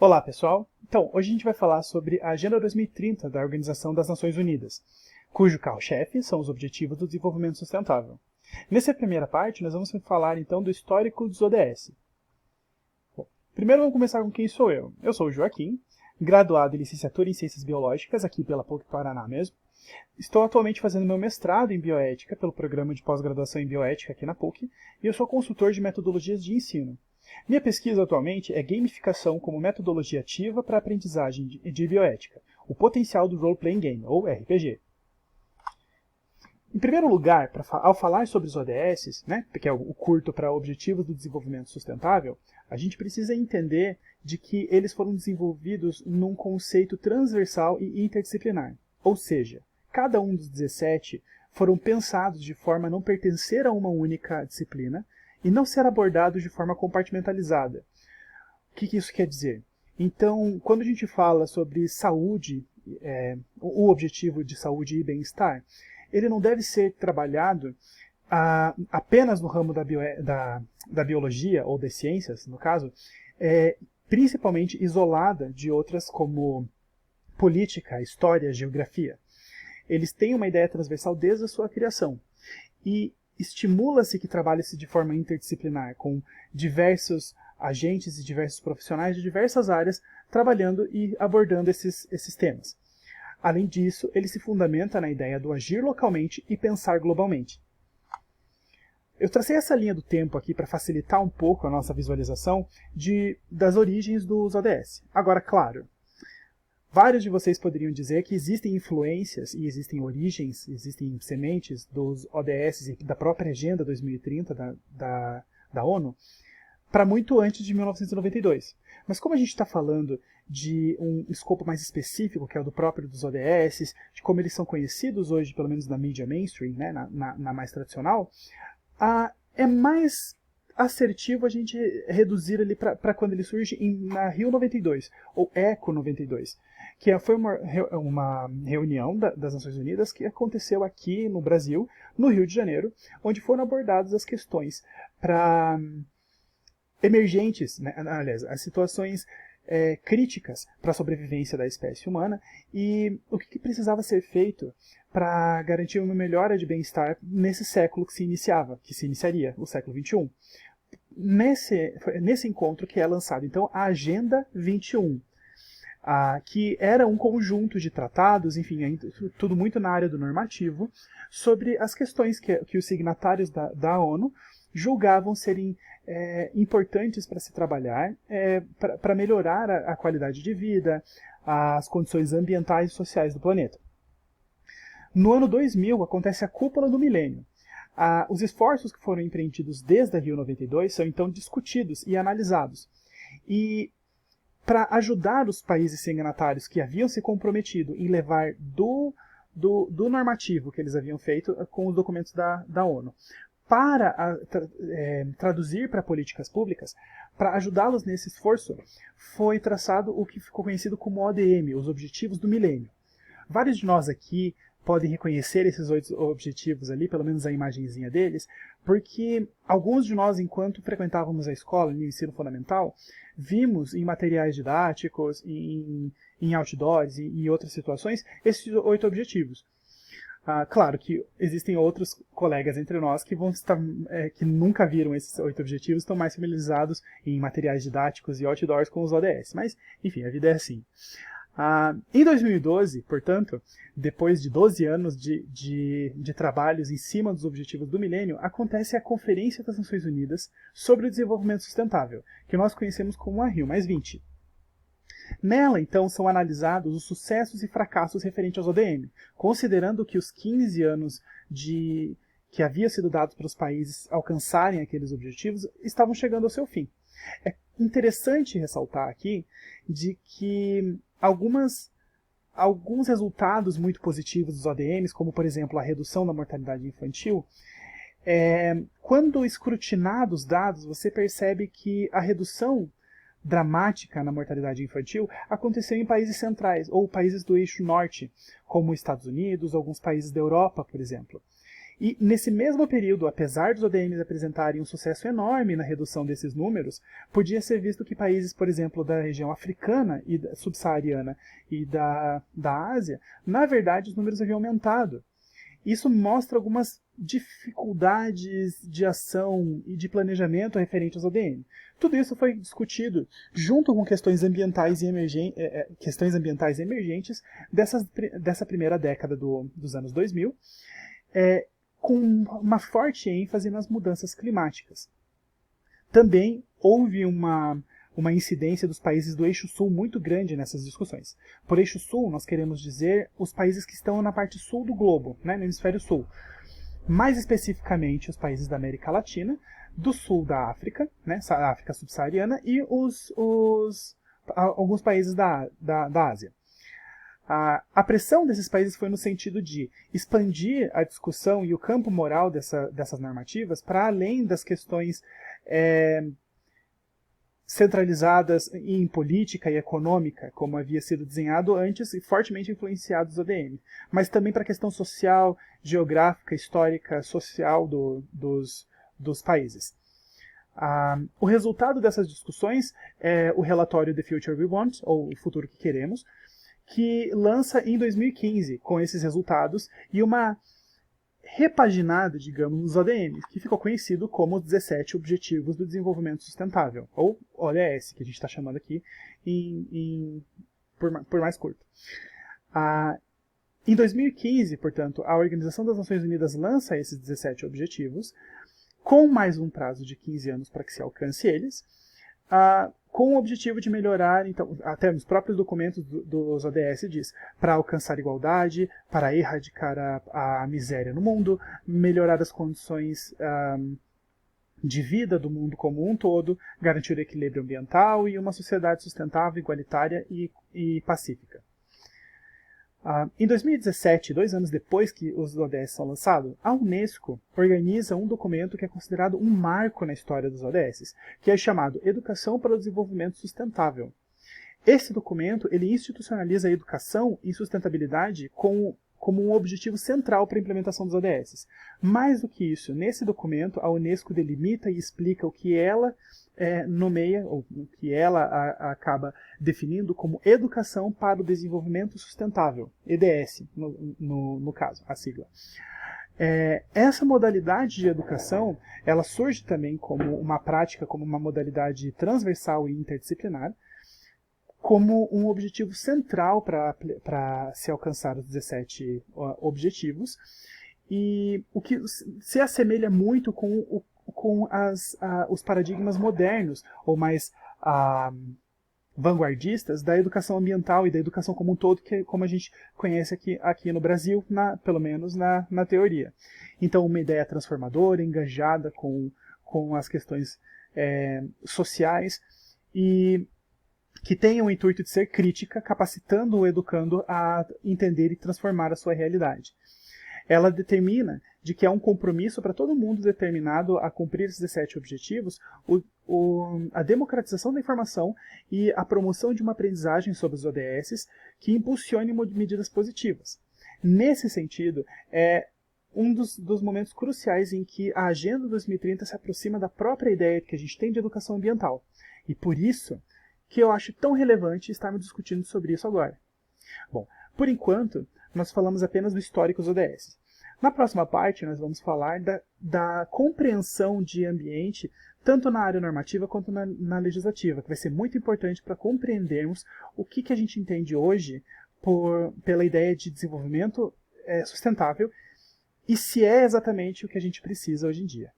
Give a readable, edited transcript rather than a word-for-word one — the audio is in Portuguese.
Olá, pessoal! Então, hoje a gente vai falar sobre a Agenda 2030 da Organização das Nações Unidas, cujo carro-chefe são os Objetivos do Desenvolvimento Sustentável. Nessa primeira parte, nós vamos falar então do histórico dos ODS. Bom, primeiro vamos começar com quem sou eu. Eu sou o Joaquim, graduado em Licenciatura em Ciências Biológicas, aqui pela PUC Paraná mesmo. Estou atualmente fazendo meu mestrado em Bioética pelo Programa de Pós-Graduação em Bioética aqui na PUC, e eu sou consultor de metodologias de ensino. Minha pesquisa atualmente é gamificação como metodologia ativa para a aprendizagem de bioética, o potencial do Role-Playing Game, ou RPG. Em primeiro lugar, ao falar sobre os ODS, que é o curto para Objetivos do Desenvolvimento Sustentável, a gente precisa entender de que eles foram desenvolvidos num conceito transversal e interdisciplinar. Ou seja, cada um dos 17 foram pensados de forma a não pertencer a uma única disciplina, e não ser abordados de forma compartimentalizada. O que isso quer dizer? Então, quando a gente fala sobre saúde, o objetivo de saúde e bem-estar, ele não deve ser trabalhado apenas no ramo da biologia, ou das ciências, no caso, principalmente isolada de outras como política, história, geografia. Eles têm uma ideia transversal desde a sua criação. E estimula-se que trabalhe-se de forma interdisciplinar, com diversos agentes e diversos profissionais de diversas áreas trabalhando e abordando esses temas. Além disso, ele se fundamenta na ideia do agir localmente e pensar globalmente. Eu tracei essa linha do tempo aqui para facilitar um pouco a nossa visualização das origens dos ODS. Agora, claro, vários de vocês poderiam dizer que existem influências e existem origens, existem sementes dos ODS e da própria Agenda 2030 da ONU para muito antes de 1992. Mas como a gente está falando de um escopo mais específico, que é o do próprio dos ODS, de como eles são conhecidos hoje, pelo menos na mídia mainstream, na mais tradicional, é mais assertivo a gente reduzir ali para quando ele surge na Rio 92, ou ECO 92, que foi uma reunião das Nações Unidas que aconteceu aqui no Brasil, no Rio de Janeiro, onde foram abordadas as questões emergentes, aliás, as situações críticas para a sobrevivência da espécie humana e o que precisava ser feito para garantir uma melhora de bem-estar nesse século que se iniciaria, o século XXI. Nesse encontro que é lançado, então, a Agenda 21, que era um conjunto de tratados, enfim, tudo muito na área do normativo, sobre as questões que os signatários da ONU julgavam serem importantes para se trabalhar, para melhorar a qualidade de vida, as condições ambientais e sociais do planeta. No ano 2000, acontece a Cúpula do Milênio. Os esforços que foram empreendidos desde a Rio 92 são então discutidos e analisados. E para ajudar os países signatários que haviam se comprometido em levar do normativo que eles haviam feito com os documentos da ONU, para traduzir para políticas públicas, para ajudá-los nesse esforço, foi traçado o que ficou conhecido como ODM, os Objetivos do Milênio. Vários de nós aqui podem reconhecer esses 8 objetivos ali, pelo menos a imagenzinha deles, porque alguns de nós, enquanto frequentávamos a escola, no ensino fundamental, vimos em materiais didáticos, em outdoors e em outras situações, esses 8 objetivos. Claro que existem outros colegas entre nós que vão estar, que nunca viram esses 8 objetivos, estão mais familiarizados em materiais didáticos e outdoors com os ODS, mas, enfim, a vida é assim. Em 2012, portanto, depois de 12 anos de trabalhos em cima dos Objetivos do Milênio, acontece a Conferência das Nações Unidas sobre o Desenvolvimento Sustentável, que nós conhecemos como a Rio+20. Nela, então, são analisados os sucessos e fracassos referentes aos ODM, considerando que os 15 anos que havia sido dados para os países alcançarem aqueles objetivos estavam chegando ao seu fim. É interessante ressaltar aqui de que alguns resultados muito positivos dos ODMs, como por exemplo a redução da mortalidade infantil, quando escrutinados os dados, você percebe que a redução dramática na mortalidade infantil aconteceu em países centrais ou países do eixo norte, como Estados Unidos, alguns países da Europa, por exemplo. E nesse mesmo período, apesar dos ODMs apresentarem um sucesso enorme na redução desses números, podia ser visto que países, por exemplo, da região africana e subsaariana e da Ásia, na verdade os números haviam aumentado. Isso mostra algumas dificuldades de ação e de planejamento referente aos ODM. Tudo isso foi discutido junto com questões ambientais emergentes dessa primeira década dos anos 2000, com uma forte ênfase nas mudanças climáticas. Também houve uma incidência dos países do eixo sul muito grande nessas discussões. Por eixo sul, nós queremos dizer os países que estão na parte sul do globo, né, no hemisfério sul. Mais especificamente, os países da América Latina, do sul da África, né, a África subsaariana, e alguns países da Ásia. A pressão desses países foi no sentido de expandir a discussão e o campo moral dessas normativas para além das questões centralizadas em política e econômica, como havia sido desenhado antes e fortemente influenciados do ODM, mas também para a questão social, geográfica, histórica, social dos países. O resultado dessas discussões é o relatório The Future We Want, ou O Futuro que Queremos, que lança em 2015 com esses resultados e uma repaginada, digamos, nos ODMs, que ficou conhecido como os 17 Objetivos do Desenvolvimento Sustentável, ou ODS, que a gente está chamando aqui por mais curto. Em 2015, portanto, a Organização das Nações Unidas lança esses 17 objetivos, com mais um prazo de 15 anos para que se alcance eles, com o objetivo de melhorar, então, até nos próprios documentos dos ODS diz, para alcançar igualdade, para erradicar a miséria no mundo, melhorar as condições de vida do mundo como um todo, garantir o equilíbrio ambiental e uma sociedade sustentável, igualitária e pacífica. Em 2017, 2 anos depois que os ODS são lançados, a Unesco organiza um documento que é considerado um marco na história dos ODS, que é chamado Educação para o Desenvolvimento Sustentável. Esse documento ele institucionaliza a educação e sustentabilidade como um objetivo central para a implementação dos ODS. Mais do que isso, nesse documento, a Unesco delimita e explica o que ela nomeia, ou o que ela acaba definindo como Educação para o Desenvolvimento Sustentável, EDS, no caso, a sigla. Essa modalidade de educação, ela surge também como uma prática, como uma modalidade transversal e interdisciplinar, como um objetivo central para se alcançar os 17 objetivos, e o que se assemelha muito com os paradigmas modernos, ou mais vanguardistas, da educação ambiental e da educação como um todo, que como a gente conhece aqui no Brasil, pelo menos na teoria. Então, uma ideia transformadora, engajada com as questões sociais, e que tem o intuito de ser crítica, capacitando o educando a entender e transformar a sua realidade. Ela determina de que é um compromisso para todo mundo determinado a cumprir esses 17 objetivos, a democratização da informação e a promoção de uma aprendizagem sobre os ODS que impulsione medidas positivas. Nesse sentido, é um dos momentos cruciais em que a Agenda 2030 se aproxima da própria ideia que a gente tem de educação ambiental. E por isso que eu acho tão relevante estarmos discutindo sobre isso agora. Bom, por enquanto, nós falamos apenas do histórico dos ODS. Na próxima parte, nós vamos falar da compreensão de ambiente, tanto na área normativa quanto na legislativa, que vai ser muito importante para compreendermos o que a gente entende hoje pela ideia de desenvolvimento sustentável e se é exatamente o que a gente precisa hoje em dia.